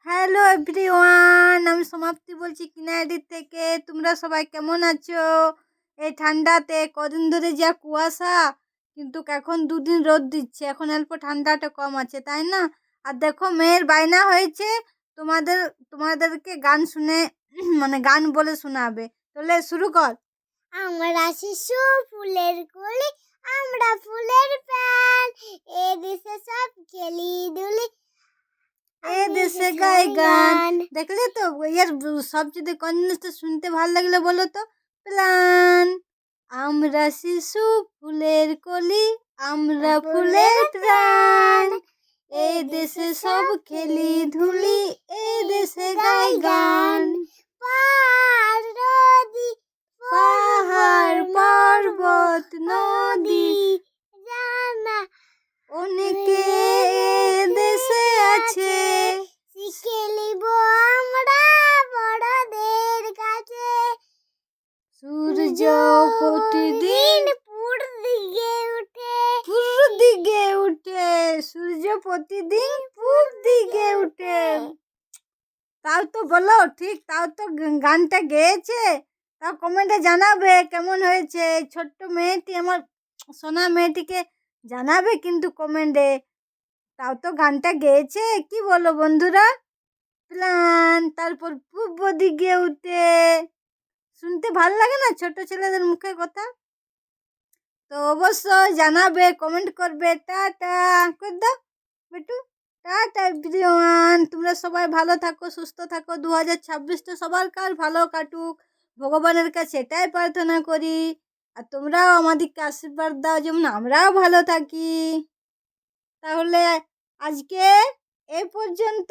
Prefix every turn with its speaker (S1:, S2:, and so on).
S1: Hello everyone, আমি সমাপ্তি বলছি কিনাইডির থেকে। তোমরা সবাই কেমন আছো? এই ঠান্ডাতে কদিন ধরে যা কুয়াশা, কিন্তু এখন দুদিন রোদ দিচ্ছে, এখন অল্প ঠান্ডাটা কম আছে, তাই না? আর দেখো মেয়ের বায়না হয়েছে তোমাদেরকে গান শুনে মানে গান বলে শোনাবে। তাহলে শুরু কর।
S2: আমরা শিশু ফুলের কলি, আমরা ফুলের প্রাণ, এ দেশে সব খেলি দুলি,
S1: এ দেশে গাই গান। দেখলে তো এর সব যদি কোন জিনিসটা শুনতে ভালো লাগলে বলো তো। প্লান। আমরা শিশু ফুলের কলি, আমরা ফুলের প্রাণ, এ দেশে সব খেলি ধুলি, এ দেশে গাই গান। পাহাড় পর্বত নদী
S2: জানা
S1: অনেকে দেশে আছে,
S2: খেলিব আমরা বড়দের কাছে।
S1: সূর্য প্রতিদিন
S2: পূর্ব দিকে উঠে,
S1: পূর্ব দিকে উঠে, সূর্য প্রতিদিন পূর্ব দিকে উঠে। তাও তো বলো ঠিক, তাও তো গানটা গেয়েছে। তাও কমেন্টে জানাবে কেমন হয়েছে। ছোট্ট মেয়েটি, আমার সোনা মেয়েটিকে জানাবে কিন্তু কমেন্টে। তাও তো গানটা গেয়েছে, কি বলো বন্ধুরা? প্লান, তারপর পূর্ব দিকে উঠে। শুনতে ভাল লাগে না ছোট ছেলেদের মুখের কথা? তো অবশ্যই জানাবে, কমেন্ট করবে। টাটা করে দাও বেটু। টাটা এভরিওয়ান, তোমরা সবাই ভালো থাকো, সুস্থ থাকো। 2026টা সবার কার ভালো কাটুক, ভগবানের কাছে এটাই প্রার্থনা করি। আর তোমরাও আমাদেরকে আশীর্বাদ দাও যেমন আমরাও ভালো থাকি। তাহলে আজকে এই পর্যন্ত।